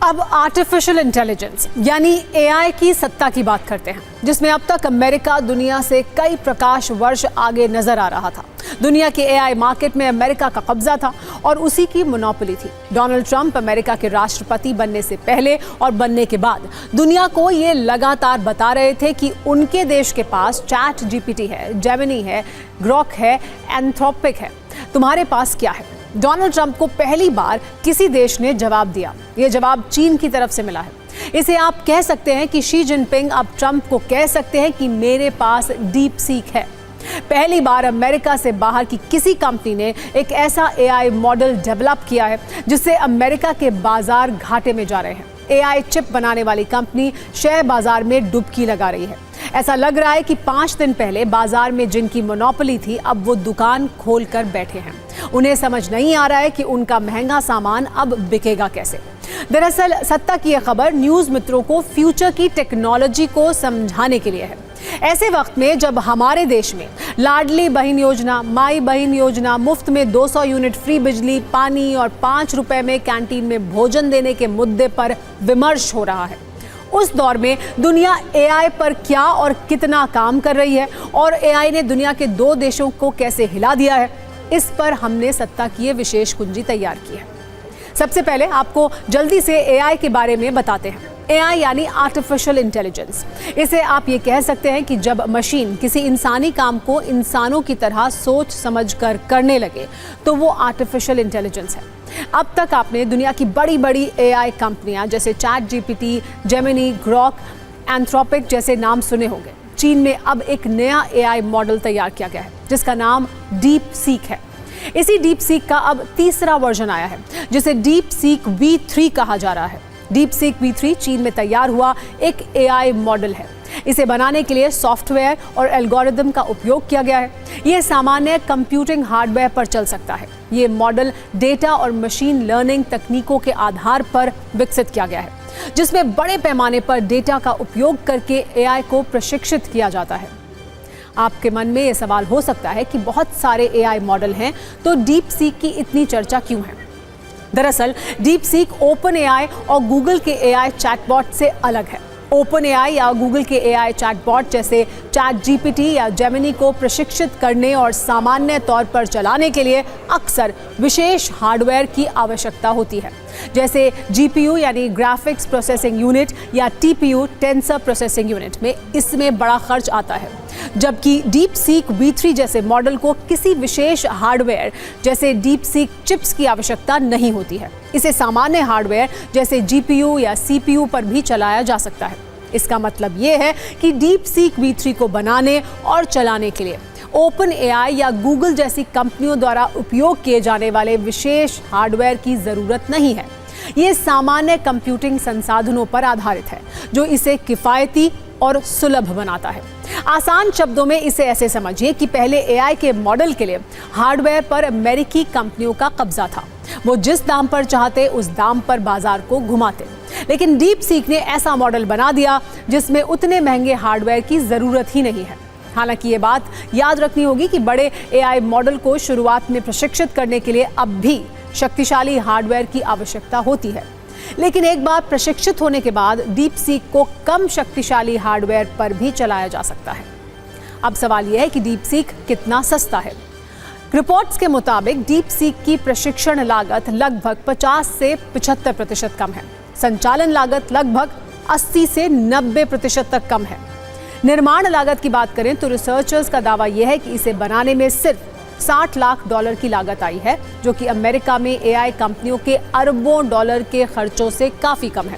अब artificial intelligence यानी AI की सत्ता की बात करते हैं, जिसमें अब तक अमेरिका दुनिया से कई प्रकाश वर्ष आगे नजर आ रहा था। दुनिया के एआई मार्केट में अमेरिका का कब्जा था और उसी की मोनोपोली थी। डोनाल्ड ट्रंप अमेरिका के राष्ट्रपति बनने से पहले और बनने के बाद दुनिया को ये लगातार बता रहे थे कि उनके देश के पास चैट जीपीटी है, जेमिनी है, ग्रॉक है, एंथ्रोपिक है। तुम्हारे पास क्या है? डोनाल्ड ट्रंप को पहली बार किसी देश ने जवाब दिया। ये जवाब चीन की तरफ से मिला है। इसे आप कह सकते हैं कि शी जिनपिंग अब ट्रंप को कह सकते हैं कि मेरे पास डीप सीक है। पहली बार अमेरिका से बाहर की किसी कंपनी ने एक ऐसा एआई मॉडल डेवलप किया है जिससे अमेरिका के बाजार घाटे में जा रहे हैं। एआई चिप बनाने वाली कंपनी शेयर बाजार में डुबकी लगा रही है। ऐसा लग रहा है कि 5 दिन पहले बाजार में जिनकी मोनोपोली थी, अब वो दुकान खोलकर बैठे हैं। उन्हें समझ नहीं आ रहा है कि उनका महंगा सामान अब बिकेगा कैसे। दरअसल सत्ता की यह खबर न्यूज़ मित्रों को फ्यूचर की टेक्नोलॉजी को समझाने के लिए है। ऐसे वक्त में जब हमारे देश में लाडली बहन योजना, माई बहन योजना, मुफ्त में 200 यूनिट फ्री बिजली, पानी और 5 रुपए में कैंटीन में भोजन देने के मुद्दे पर विमर्श हो रहा है, उस दौर में दुनिया एआई पर क्या और कितना काम कर रही है और एआई ने दुनिया के 2 देशों को कैसे हिला दिया है, इस पर हमने सत्ता की ये विशेष कुंजी तैयार की है। सबसे पहले आपको जल्दी से एआई के बारे में बताते हैं। एआई यानी आर्टिफिशियल इंटेलिजेंस। इसे आप ये कह सकते हैं कि जब मशीन किसी इंसानी काम को इंसानों की तरह सोच समझकर करने लगे तो वो आर्टिफिशियल इंटेलिजेंस है। अब तक आपने दुनिया की बड़ी बड़ी एआई कंपनियां जैसे chat GPT, Gemini, Grok, Anthropic जैसे नाम सुने होंगे। चीन में अब एक नया एआई मॉडल तैयार किया गया है जिसका नाम डीप सीक है। इसी डीप सीक का अब तीसरा वर्जन आया है जिसे डीप सीक V3 कहा जा रहा है। डीप सीक V3 चीन में तैयार हुआ एक एआई मॉडल है। इसे बनाने के लिए सॉफ्टवेयर और एल्गोरिदम का उपयोग किया गया है। ये सामान्य कंप्यूटिंग हार्डवेयर पर चल सकता है। ये मॉडल डेटा और मशीन लर्निंग तकनीकों के आधार पर विकसित किया गया है, जिसमें बड़े पैमाने पर डेटा का उपयोग करके एआई को प्रशिक्षित किया जाता है। आपके मन में ये सवाल हो सकता है कि बहुत सारे एआई मॉडल हैं, तो डीप सीक की इतनी चर्चा क्यों है? दरअसल डीप सीक ओपन एआई और गूगल के एआई चैटबॉट से अलग है। ओपन एआई या गूगल के एआई चैटबॉट जैसे चैट जीपीटी या जेमिनी को प्रशिक्षित करने और सामान्य तौर पर चलाने के लिए अक्सर विशेष हार्डवेयर की आवश्यकता होती है, जैसे जीपीयू यानी ग्राफिक्स प्रोसेसिंग यूनिट या टीपीयू टेंसर प्रोसेसिंग यूनिट में इसमें बड़ा खर्च आता है। जबकि डीप सीक V3 जैसे मॉडल को किसी विशेष हार्डवेयर जैसे डीप सीक चिप्स की आवश्यकता नहीं होती है। इसे सामान्य हार्डवेयर जैसे जीपीयू या सीपीयू पर भी चलाया जा सकता है। इसका मतलब ये है कि डीप सीक V3 को बनाने और चलाने के लिए ओपन एआई या गूगल जैसी कंपनियों द्वारा उपयोग किए जाने वाले विशेष हार्डवेयर की जरूरत नहीं है। ये सामान्य कंप्यूटिंग संसाधनों पर आधारित है जो इसे किफायती और सुलभ बनाता है। आसान शब्दों में इसे ऐसे समझिए कि पहले एआई के मॉडल के लिए हार्डवेयर पर अमेरिकी कंपनियों का कब्जा था। वो जिस दाम पर चाहते उस दाम पर बाजार को घुमाते। लेकिन डीप सीक ने ऐसा मॉडल बना दिया जिसमें उतने महंगे हार्डवेयर की जरूरत ही नहीं है। हालांकि ये बात याद रखनी होगी कि बड़े एआई मॉडल को शुरुआत में प्रशिक्षित करने के लिए अब भी शक्तिशाली हार्डवेयर की आवश्यकता होती है। लेकिन एक बार प्रशिक्षित होने के बाद डीप सीक को कम शक्तिशाली हार्डवेयर पर भी चलाया जा सकता है। अब सवाल यह है कि डीप सीक कितना सस्ता है। रिपोर्ट्स के मुताबिक डीप सीक की प्रशिक्षण लागत लगभग 50 से 75% कम है। संचालन लागत लगभग 80 से 90% तक कम है। निर्माण लागत की बात करें तो रिसर्चर्स का दावा यह है कि इसे बनाने में सिर्फ $60 लाख की लागत आई है, जो कि अमेरिका में एआई कंपनियों के अरबों डॉलर के खर्चों से काफी कम है।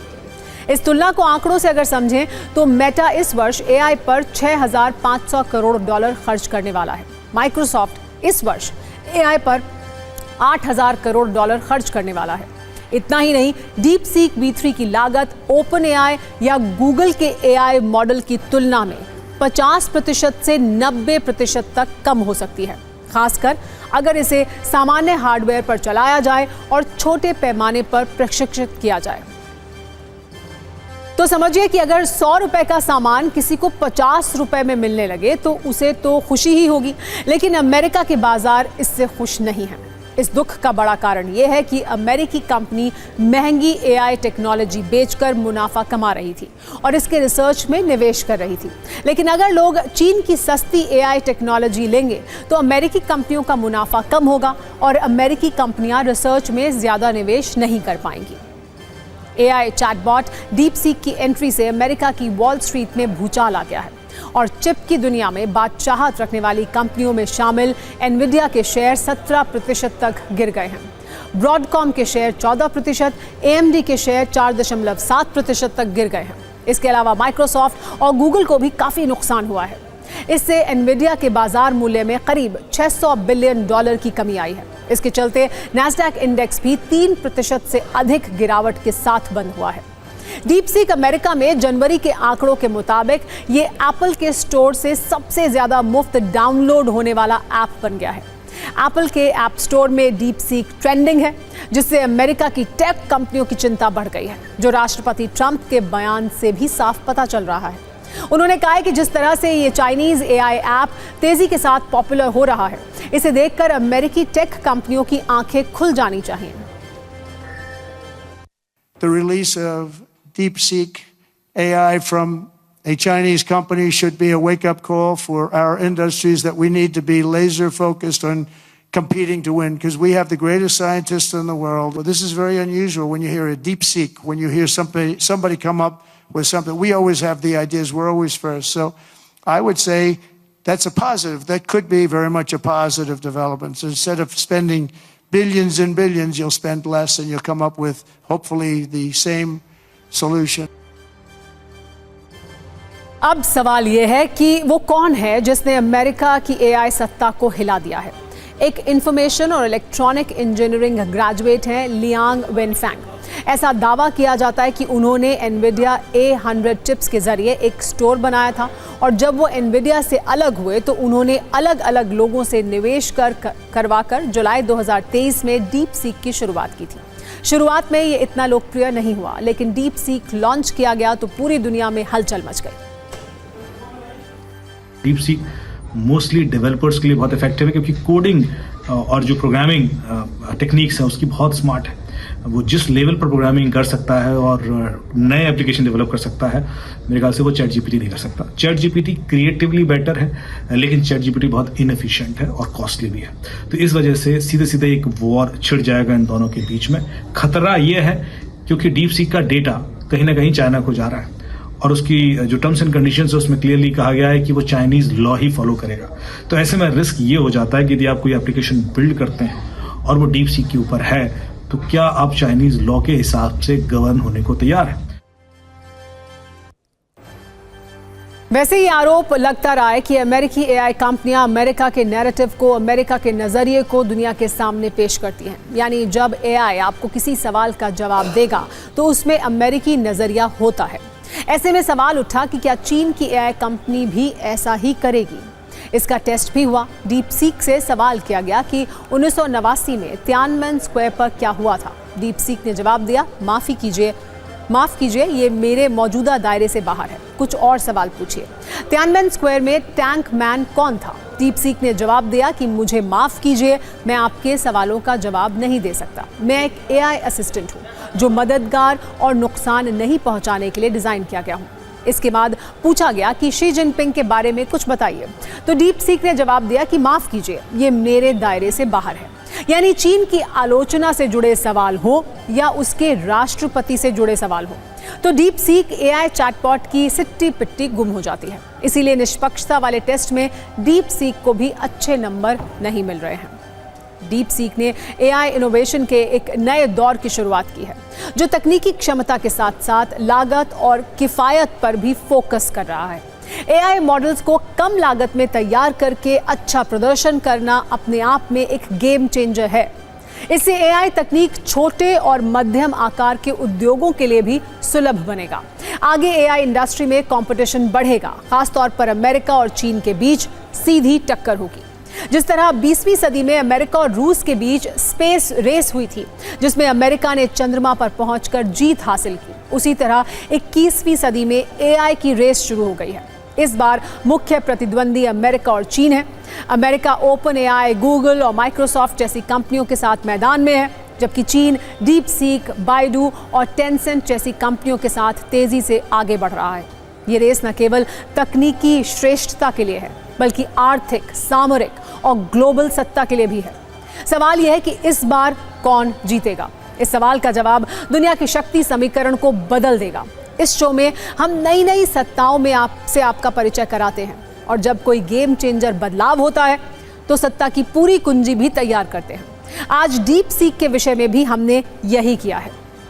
इस तुलना को आंकड़ों से अगर समझें तो मेटा इस वर्ष एआई पर $6,500 करोड़ खर्च करने वाला है। माइक्रोसॉफ्ट इस वर्ष एआई पर $8,000 करोड़ खर्च करने वाला है। इतना ही नहीं, डीप सीक V3 की लागत ओपन एआई या गूगल के एआई मॉडल की तुलना में 50% से 90% तक कम हो सकती है, खासकर अगर इसे सामान्य हार्डवेयर पर चलाया जाए और छोटे पैमाने पर प्रशिक्षित किया जाए। तो समझिए कि अगर 100 रुपए का सामान किसी को 50 रुपए में मिलने लगे तो उसे तो खुशी ही होगी, लेकिन अमेरिका के बाजार इससे खुश नहीं है। इस दुख का बड़ा कारण यह है कि अमेरिकी कंपनी महंगी एआई टेक्नोलॉजी बेचकर मुनाफा कमा रही थी और इसके रिसर्च में निवेश कर रही थी। लेकिन अगर लोग चीन की सस्ती एआई टेक्नोलॉजी लेंगे तो अमेरिकी कंपनियों का मुनाफा कम होगा और अमेरिकी कंपनियां रिसर्च में ज्यादा निवेश नहीं कर पाएंगी। एआई चैटबॉट डीपसीक की एंट्री से अमेरिका की वॉल स्ट्रीट में भूचाल आ गया है और चिप की दुनिया में बादशाहत रखने वाली कंपनियों में शामिल एनविडिया के शेयर 17% तक गिर गए हैं। ब्रॉडकॉम के शेयर 14%, एएमडी के शेयर 4.7% तक गिर गए हैं। इसके अलावा माइक्रोसॉफ्ट और गूगल को भी काफी नुकसान हुआ है। इससे एनविडिया के बाजार मूल्य में करीब $600 बिलियन की कमी आई है। इसके चलते नैस्डैक इंडेक्स भी 3% से अधिक गिरावट के साथ बंद हुआ है। डीपसीक अमेरिका में जनवरी के आंकड़ों के मुताबिक ये एप्पल के स्टोर से सबसे ज्यादा मुफ्त डाउनलोड होने वाला ऐप बन गया है। एप्पल के ऐप स्टोर में डीपसीक ट्रेंडिंग है, जिससे अमेरिका की टेक कंपनियों की चिंता बढ़ गई है, जो राष्ट्रपति ट्रंप के बयान से भी साफ पता चल रहा है। उन्होंने कहा है कि जिस तरह से ये चाइनीज एआई ऐप तेजी के साथ पॉपुलर हो रहा है, इसे देखकर अमेरिकी टेक कंपनियों की आंखें खुल जानी चाहिए। The release of DeepSeek AI from a Chinese company should be a wake-up call for our industries that we need to be laser focused on competing to win, because we have the greatest scientists in the world. Well, this is very unusual when you hear a DeepSeek, when you hear somebody come up with something. We always have the ideas. We're always first. So I would say that's a positive. That could be very much a positive development. So instead of spending billions and billions, you'll spend less and you'll come up with hopefully the same solution. अब सवाल यह है कि वो कौन है जिसने America की एआई सत्ता को हिला दिया है। एक इंफॉर्मेशन और इलेक्ट्रॉनिक इंजीनियरिंग ग्रेजुएट हैं लियांग वेनफैंग। ऐसा दावा किया जाता है कि उन्होंने एनविडिया A100 चिप्स के जरिए एक स्टोर बनाया था और जब वो एनविडिया से अलग हुए तो उन्होंने अलग अलग लोगों से निवेश करवाकर जुलाई 2023 में डीपसीक की शुरुआत की थी। शुरुआत में ये इतना लोकप्रिय नहीं हुआ, लेकिन डीपसीक लॉन्च किया गया तो पूरी दुनिया में हलचल मच गई। डीपसीक मोस्टली डेवलपर्स के लिए बहुत इफेक्टिव है, क्योंकि कोडिंग और जो प्रोग्रामिंग टेक्निक्स है उसकी बहुत स्मार्ट है। वो जिस लेवल पर प्रोग्रामिंग कर सकता है और नए एप्लीकेशन डेवलप कर सकता है, मेरे ख्याल से वो चैट जीपीटी नहीं कर सकता। चैट जीपीटी क्रिएटिवली बेटर है, लेकिन चैट जीपीटी बहुत इनएफिशिएंट है और कॉस्टली भी है। तो इस वजह से सीधे सीधे एक वॉर छिड़ जाएगा इन दोनों के बीच में। खतरा ये है क्योंकि डीपसीक का डेटा कहीं ना कहीं चाइना को जा रहा है और उसकी जो टर्म्स एंड कंडीशंस है उसमें क्लियरली कहा गया है कि वो चाइनीज लॉ ही फॉलो करेगा। तो ऐसे में रिस्क ये हो जाता है कि यदि आप कोई एप्लीकेशन बिल्ड करते हैं और वो डीपसीक के ऊपर है, तो क्या आप चाइनीज लॉ के हिसाब से गवर्न होने को तैयार हैं? वैसे ही आरोप लगता रहा है कि अमेरिकी एआई कंपनियां अमेरिका के नैरेटिव को, अमेरिका के नजरिए को दुनिया के सामने पेश करती हैं। यानी जब एआई आपको किसी सवाल का जवाब देगा तो उसमें अमेरिकी नजरिया होता है। ऐसे में सवाल उठा कि क्या चीन की एआई कंपनी भी ऐसा ही करेगी। इसका टेस्ट भी हुआ। डीपसीक से सवाल किया गया कि 1989 में तियानमेन स्क्वायर पर क्या हुआ था। डीपसीक ने जवाब दिया, माफ कीजिए, ये मेरे मौजूदा दायरे से बाहर है, कुछ और सवाल पूछिए। तियानमेन स्क्वायर में टैंक मैन कौन था? डीपसीक ने जवाब दिया कि मुझे माफ कीजिए, मैं आपके सवालों का जवाब नहीं दे सकता। मैं एक एआई असिस्टेंट हूँ जो मददगार और नुकसान नहीं पहुंचाने के लिए डिजाइन किया गया हूँ। इसके बाद पूछा गया कि शी जिनपिंग के बारे में कुछ बताइए, तो डीपसीक ने जवाब दिया कि माफ कीजिए, ये मेरे दायरे से बाहर है। यानी चीन की आलोचना से जुड़े सवाल हो या उसके राष्ट्रपति से जुड़े सवाल हो, तो डीपसीक एआई चैटबॉट की सिट्टी पिट्टी गुम हो जाती है। इसीलिए निष्पक्षता वाले टेस्ट में डीपसीक को भी अच्छे नंबर नहीं मिल रहे हैं। डीपसीक ने एआई इनोवेशन के एक नए दौर की शुरुआत की है, जो तकनीकी क्षमता के साथ साथ लागत और किफायत पर भी फोकस कर रहा है। एआई मॉडल्स को कम लागत में तैयार करके अच्छा प्रदर्शन करना अपने आप में एक गेम चेंजर है। इससे एआई तकनीक छोटे और मध्यम आकार के उद्योगों के लिए भी सुलभ बनेगा। आगे एआई इंडस्ट्री में कंपटीशन बढ़ेगा, खासतौर पर अमेरिका और चीन के बीच सीधी टक्कर होगी। जिस तरह 20वीं सदी में अमेरिका और रूस के बीच स्पेस रेस हुई थी, जिसमें अमेरिका ने चंद्रमा पर पहुंचकर जीत हासिल की, उसी तरह 21वीं सदी में एआई की रेस शुरू हो गई है। इस बार मुख्य प्रतिद्वंदी अमेरिका और चीन है। अमेरिका ओपन एआई, गूगल और माइक्रोसॉफ्ट जैसी कंपनियों के साथ मैदान में है, जबकि चीन डीप सीक, बाइडू और टेंसेंट जैसी कंपनियों के साथ तेजी से आगे बढ़ रहा है। ये रेस न केवल तकनीकी श्रेष्ठता के लिए है, बल्कि आर्थिक, सामरिक और ग्लोबल सत्ता के लिए भी है। सवाल यह है कि इस बार कौन जीतेगा? इस सवाल का जवाब दुनिया की शक्ति समीकरण को बदल देगा। इस शो में हम नई नई सत्ताओं में आपसे आपका परिचय कराते हैं, और जब कोई गेम चेंजर बदलाव होता है तो सत्ता की पूरी कुंजी भी तैयार करते हैं। आज डीप सीक के विषय में भी हमने यही किया है।